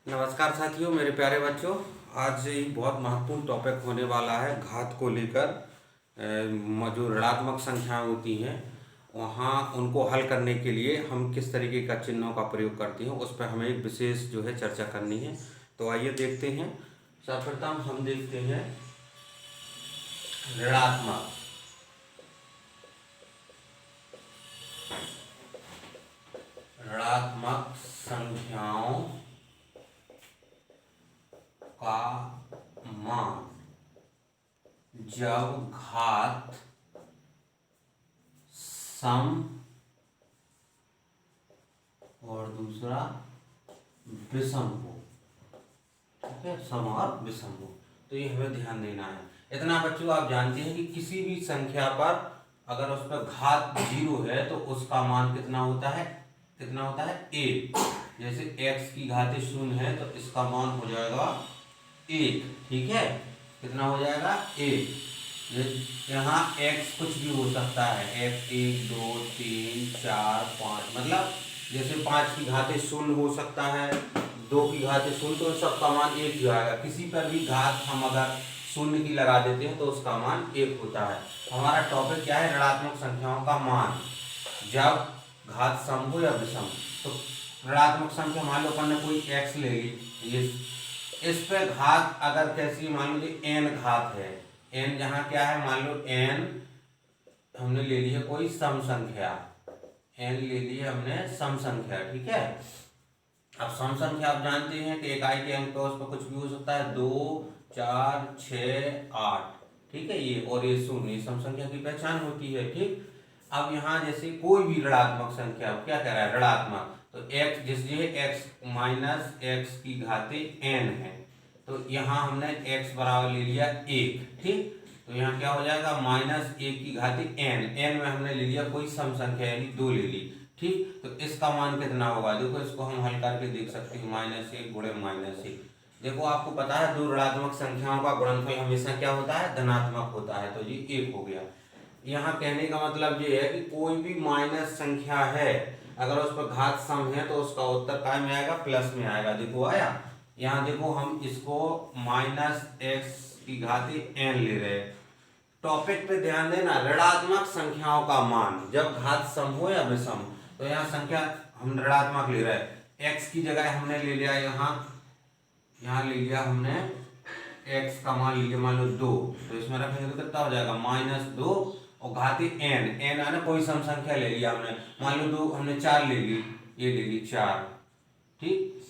नमस्कार साथियों, मेरे प्यारे बच्चों। आज एक बहुत महत्वपूर्ण टॉपिक होने वाला है घात को लेकर। जो ऋणात्मक संख्याएं होती हैं वहाँ उनको हल करने के लिए हम किस तरीके का चिन्हों का प्रयोग करते हैं, उस पर हमें एक विशेष जो है चर्चा करनी है। तो आइए देखते हैं। सर्वप्रथम हम देखते हैं ऋणात्मक ऋणात्मक संख्याओं का मान जब घात सम और दूसरा विषम हो। ठीक है, सम और विषम हो, तो ये हमें ध्यान देना है। इतना बच्चों आप जानते हैं कि किसी भी संख्या पर अगर उस पर घात 0 है तो उसका मान कितना होता है? कितना होता है? 1। जैसे x की घात 0 है तो इसका मान हो जाएगा 1। ठीक है, कितना हो जाएगा? 1। यहाँ x कुछ भी हो सकता है, x 1 2 3 4 5, मतलब जैसे 5 की घात 0 हो सकता है, 2 की घात 0, तो सबका मान 1 ही आएगा। किसी पर भी घात हम अगर 0 की लगा देते हैं तो उसका मान 1 होता है। हमारा टॉपिक क्या है? ऋणात्मक संख्याओं का मान जब घात सम हो या विषम। तो ऋणात्मक संख्या मान लो अपन ने कोई x ले ली, इस पे घात अगर कैसी, मान लो n घात है, n जहाँ क्या है, मान लो n हमने ले ली है कोई सम संख्या, n ले ली है हमने सम संख्या। ठीक है, अब सम संख्या आप जानते हैं कि इकाई के अंक तो उस पर कुछ भी हो सकता है, 2 4 6 8। ठीक है, ये और ये 0 सम संख्या की पहचान होती है। ठीक, अब यहाँ जैसे कोई भी ऋणात्मक संख्या, क्या कह रहा है? ऋणात्मक, तो x जिससे x माइनस एक्स की घाते n है, तो यहाँ हमने x बराबर ले लिया 1। ठीक, तो यहाँ क्या हो जाएगा? माइनस 1 की घाते n में हमने ले लिया कोई सम संख्या यानी 2 ले ली। ठीक, तो इसका मान कितना होगा? देखो इसको हम हल करके देख सकते हैं, -1 गुणे -1। देखो आपको पता है दो ऋणात्मक संख्याओं का गुणनफल हमेशा क्या होता है? धनात्मक होता है, तो ये 1 हो गया। यहाँ कहने का मतलब ये है कि कोई भी माइनस संख्या है, अगर उस पर घात सम है तो उसका उत्तर काय में आएगा? प्लस में आएगा। देखो आया, यहाँ देखो हम इसको -x की घाते n ले रहे हैं। टॉपिक पे ध्यान देना, ऋणात्मक संख्याओं का मान जब घात सम हो या विषम। तो यहाँ संख्या हम ऋणात्मक ले रहे हैं, x की जगह हमने ले लिया यहाँ ले लिया हमने x का मान ले लिया मान लो 2, तो इसमें रखेंगे तो कितना हो जाएगा? -2 और घाती n आना कोई सम संख्या ले लिया हमने, मान लो 2 हमने 4 ले ली, ये ले ली 4। ठीक,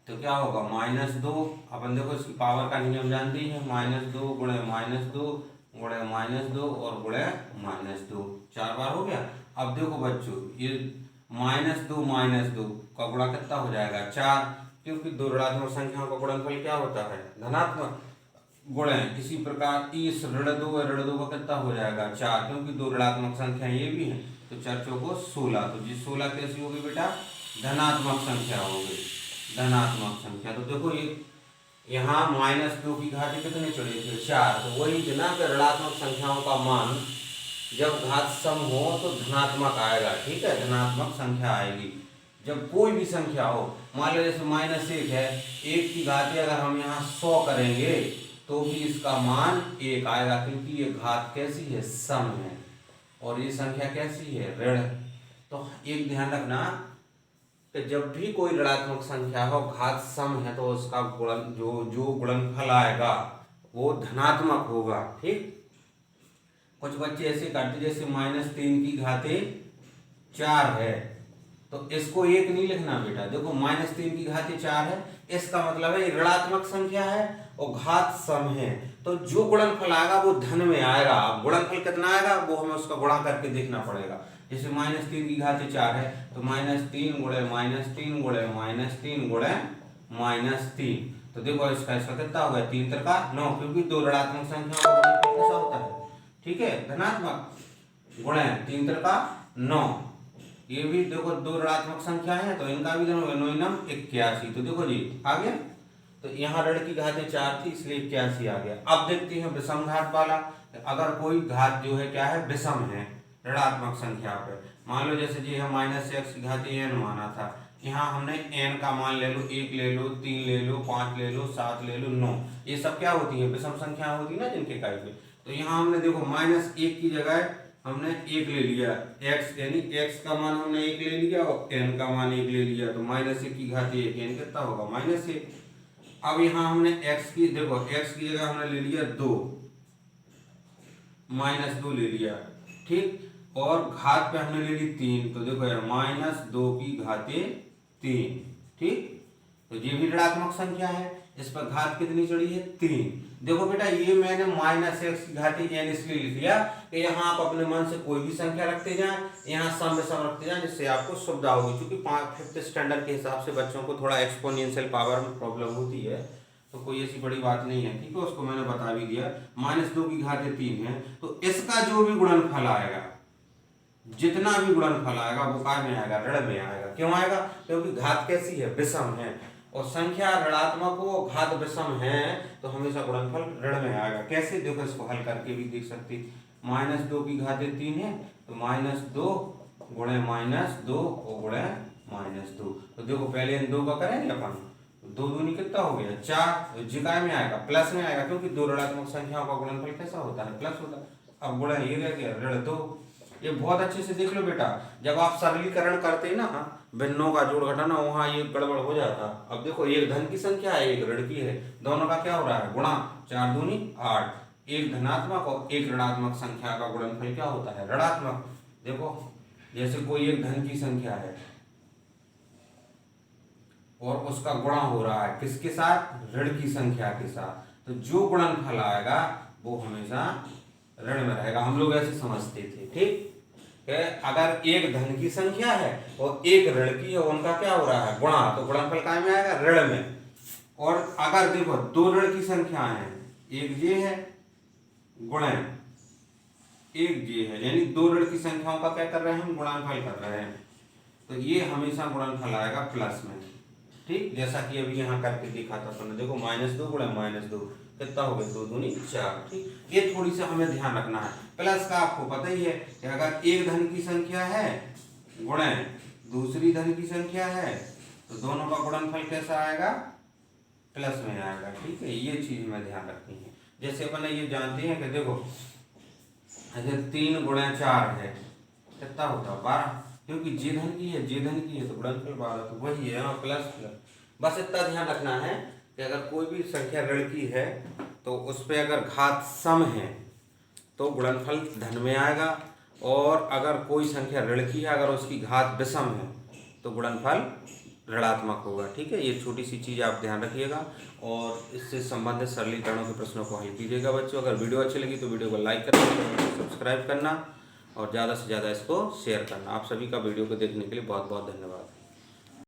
तो क्या होगा? -2, अपन देखो इसकी पावर का नियम जानते ही है, -2 गुणे -2 गुणे -2 और गुणे -2, 4 बार हो गया। अब देखो बच्चों, ये -2 का गुणा कितना हो जाएगा? 4, क्योंकि दो ऋणात्मक संख्याओं का गुणनफल क्या होता है? धनात्मक। गुणे इसी प्रकार इस ऋण 2 का कितना हो जाएगा? 4, क्योंकि दो ऋणात्मक संख्या ये भी है, तो 4 चौको 16। तो जी 16 कैसी होगी बेटा? धनात्मक संख्या होगी, धनात्मक संख्या। तो देखो ये यहाँ -2 की घात कितने चढ़े थे? 4। तो वही दिनांक ऋणात्मक संख्याओं का मान जब घात सम हो तो धनात्मक आएगा। ठीक है, धनात्मक संख्या आएगी जब कोई भी संख्या हो। मान लो जैसे -1 है, 1 की घात अगर हम यहाँ 100 करेंगे तो भी इसका मान 1 आएगा, क्योंकि ये घात कैसी है? सम है, और ये संख्या कैसी है? ऋण। तो एक ध्यान रखना कि जब भी कोई ऋणात्मक संख्या हो, घात सम है, तो उसका गुणन जो गुणनफल आएगा वो धनात्मक होगा। ठीक, कुछ बच्चे ऐसे करते जैसे -3 की घाते 4 है, तो इसको 1 नहीं लिखना बेटा। देखो -3 की घाते 4 है, इसका मतलब है ऋणात्मक संख्या है और घात सम है, तो जो गुणनफल आएगा वो धन में आएगा। गुणनफल कितना आएगा वो हमें उसका गुणा करके देखना पड़ेगा। जैसे -3 की घाते 4 है, तो -3 गुणे -3 गुणे -3 गुणे -3, तो देखो इसका कितना हो गया? 3 3 9, क्योंकि दो ऋणात्मक संख्याओं का गुणनफल कैसा होता है? ठीक है, धनात्मक। गुणे 3 3 9, ये भी देखो दो ऋणात्मक संख्या है तो इनका भी 9 81। तो देखो जी आ गया, तो यहाँ ऋण की घातें 4 थी इसलिए 81 आ गया। अब देखते हैं विषम घात वाला। अगर कोई घात जो है क्या है? विषम है ऋणात्मक संख्या पे, मान लो जैसे जी हम -x की घात n माना था, यहाँ हमने n का मान ले लो, 1 ले लो, 3 ले लो, 5 ले लो, 7 ले लो, 9, ये सब क्या होती है, विषम संख्या होती है ना जिनके इकाई पे। तो यहाँ हमने देखो -1 की जगह हमने 1 ले लिया, x यानी x का मान हमने 1 ले लिया और n का मान 1 ले लिया, तो -1 की घात 1, n कितना होगा -1। अब यहाँ हमने x की देखो, x की जगह हमने ले लिया 2, -2 ले लिया, ठीक, और घात पे हमने ले ली 3, तो देखो यार -2 की घातें 3, ठीक। तो ये भी ऋणात्मक संख्या है, इस पर घात कितनी चढ़ी है 3। देखो बेटा ये मैंने -x की घातें n इसलिए लिख लिया कि यहाँ आप अपने मन से कोई भी संख्या रखते जाएं, यहाँ सम विषम रखते जाएं, जिससे आपको सुविधा होगी। क्योंकि 5th स्टैंडर्ड के हिसाब से बच्चों को थोड़ा एक्सपोनेंशियल पावर में प्रॉब्लम होती है, तो कोई ऐसी बड़ी बात नहीं है, ठीक है, उसको मैंने बता भी दिया। -2 की घातें 3 है, तो इसका जो भी गुणनफल आएगा, जितना भी गुणनफल आएगा वो काय में आएगा, ऋण में आएगा। क्यों आएगा, क्योंकि घात कैसी है, विषम है, और संख्या ऋणात्मक हो, घात विषम है, तो हमेशा गुणनफल ऋण में आएगा। कैसे, देखो इसको हल करके भी देख सकते, -2 की घातें 3 है, तो -2 गुणे -2 और गुणे -2, तो देखो पहले इन 2 का करेंगे अपन, 2 दूनी कितना हो गया 4, जिकाय में आएगा, प्लस में आएगा, क्योंकि दो ऋणात्मक संख्याओं का गुणनफल कैसा होता है, प्लस होता है। अब गुणा ये रह गया ऋण 2। ये बहुत अच्छे से देख लो बेटा, जब आप सरलीकरण करते हैं ना, भिन्नों का जोड़ घटाना, वहां ये गड़बड़ हो जाता। अब देखो एक धन की संख्या है, एक ऋण की है, दोनों का क्या हो रहा है, गुणा, 4 दूनी 8, एक धनात्मक और एक ऋणात्मक संख्या का गुणनफल क्या होता है, ऋणात्मक। देखो जैसे कोई एक धन की संख्या है और उसका गुणा हो रहा है किसके साथ, ऋण की संख्या के साथ, तो जो गुणनफल आएगा वो हमेशा ऋण में रहेगा। हम लोग ऐसे समझते थे, ठीक है। अगर एक धन की संख्या है और एक ऋण की है, उनका क्या हो रहा है, गुणा, तो गुणनफल काय में आएगा, ऋण में। और अगर देखो दो ऋण की संख्याएं हैं, एक ये है गुणे एक ये है, यानी दो ऋण की संख्याओं का क्या कर रहे हैं, हम गुणनफल कर रहे हैं, तो ये हमेशा गुणनफल आएगा प्लस में, ठीक। जैसा कि अभी यहाँ करके दिखा था तुमने, देखो -2 गुणे -2 कितना हो गया, 2 दूनी 4, ठीक। ये थोड़ी सा हमें ध्यान रखना है। प्लस का आपको पता ही है कि अगर एक धन की संख्या है गुणे दूसरी धन की संख्या है, तो दोनों का गुणनफल कैसा आएगा, प्लस में आएगा, ठीक है। ये चीज हमें ध्यान रखनी है। जैसे अपन ये जानते हैं कि देखो अगर 3 गुणे 4 है कितना होता है 12, क्योंकि जे धन की है, जे धन की है, तो गुणनफल 12, तो वही है प्लस प्लस। बस इतना ध्यान रखना है कि अगर कोई भी संख्या ऋण की है तो उस पर अगर घात सम है तो गुणनफल धन में आएगा, और अगर कोई संख्या ऋण की है अगर उसकी घात विषम है तो गुणनफल ऋणात्मक होगा, ठीक है। ये छोटी सी चीज़ आप ध्यान रखिएगा और इससे संबंधित सरलीकरणों के प्रश्नों को हल कीजिएगा बच्चों। अगर वीडियो अच्छी लगी तो वीडियो को लाइक करना, सब्सक्राइब करना और ज़्यादा से ज़्यादा इसको शेयर करना। आप सभी का वीडियो को देखने के लिए बहुत बहुत धन्यवाद।